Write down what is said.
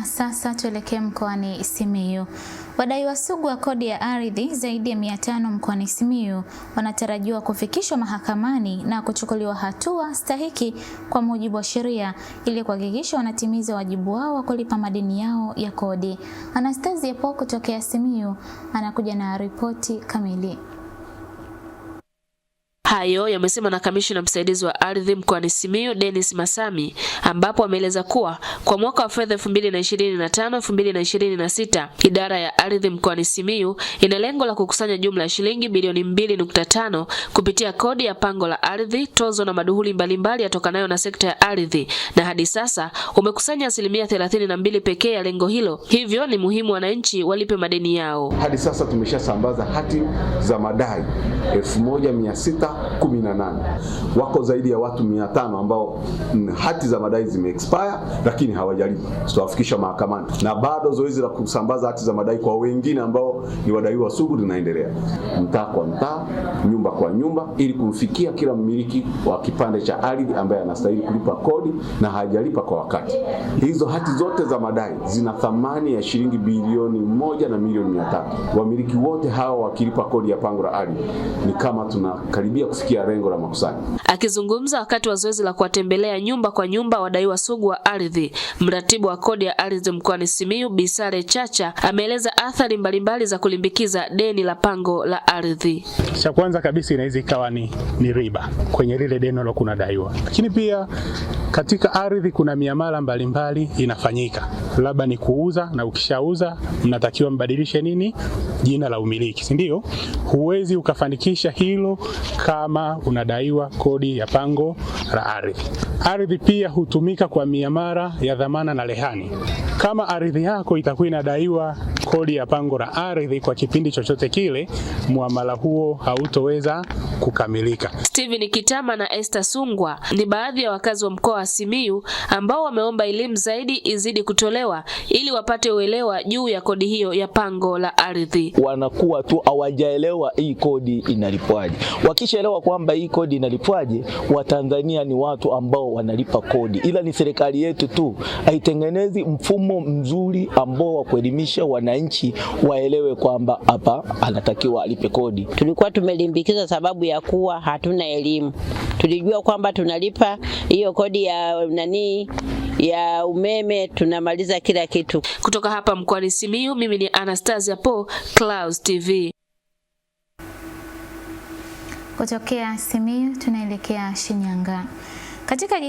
Na sasa tuelekee mkoani Simiyu. Wadaiwa sugu wa kodi ya ardhi zaidi ya 500 mkoani Simiyu wanatarajiwa kufikishwa mahakamani na kuchukuliwa hatua stahiki kwa mujibu wa sheria ili kuhakikisha wanatimiza wajibu wao wa kulipa madeni yao ya kodi. Anastasia Po kutokea Simiyu anakuja na ripoti kamili. Hayo yamesema na kamishna msaidizi wa ardhi mkoani Simiyu Dennis Masami, ambapo ameeleza kuwa kwa mwaka wa fedha 2025-2026 idara ya ardhi mkoani Simiyu ina lengo la kukusanya jumla ya shilingi bilioni 2.5 kupitia kodi ya pango la ardhi, tozo na maduhuli mbalimbali yatokanayo na sekta ya ardhi, na hadi sasa umekusanya 32% pekee ya lengo hilo. Hivyo ni muhimu wananchi walipe madeni yao. Hadi sasa tumeshasambaza hati za madai 1618. Wako zaidi ya watu 500 ambao hati za madai zime-expire lakini hawajalipa. Tutawafikisha mahakamani. Na bado zoezi la kusambaza hati za madai kwa wengine ambao ni wadaiwa sugu linaendelea. Mtaa kwa mtaa, nyumba kwa nyumba, ili kumfikia kila mmiliki wa kipande cha ardhi ambaye anastahili kulipa kodi na hajalipa kwa wakati. Hizo hati zote za madai zina thamani ya shilingi bilioni 1 na milioni 300. Wamiliki wote hawa wakilipa kodi ya pango la ardhi ni kama tunakaribia kufikia lengo la makusanyo. Akizungumza wakati wa zoezi la kuwatembelea nyumba kwa nyumba wadaiwa sugu wa ardhi, mratibu wa kodi ya ardhi mkoani Simiyu Bisare Chacha ameeleza athari mbalimbali za kulimbikiza deni la pango la ardhi. Cha kwanza kabisa inaweza ikawa ni riba kwenye lile deni ambalo kunadaiwa. Lakini pia katika ardhi kuna miamala mbalimbali inafanyika. Labda ni kuuza, na ukishauza mnatakiwa mbadilishe nini? Jina la umiliki, si ndio? Huwezi ukafanikisha hilo kama unadaiwa kodi ya pango la ardhi. Ardhi pia hutumika kwa miamala ya dhamana na rehani. Kama ardhi yako itakuwa inadaiwa kodi ya pango la ardhi kwa kipindi chochote kile, muamala huo hautoweza kukamilika. Steven Kitama na Esther Sungwa ni baadhi ya wakazi wa mkoa wa Simiyu ambao wameomba elimu zaidi izidi kutolewa ili wapate uelewa juu ya kodi hiyo ya pango la ardhi. Wanakuwa tu hawajaelewa hii kodi inalipwaje. Wakishaelewa kwamba hii kodi inalipwaje, Watanzania ni watu ambao wanalipa kodi. Ila ni serikali yetu tu haitengenezi mfumo mzuri ambao wa kuelimisha wananchi waelewe kwamba hapa anatakiwa alipe kodi. Tulikuwa tumelimbikiza sababu ya kuwa hatuna elimu. Tulijua kwamba tunalipa hiyo kodi ya ya umeme, tunamaliza kila kitu. Kutoka hapa mkoani Simiyu, mimi ni Anastasia Po, Clouds TV. Kutokea Simiyu tunaelekea Shinyanga. Katika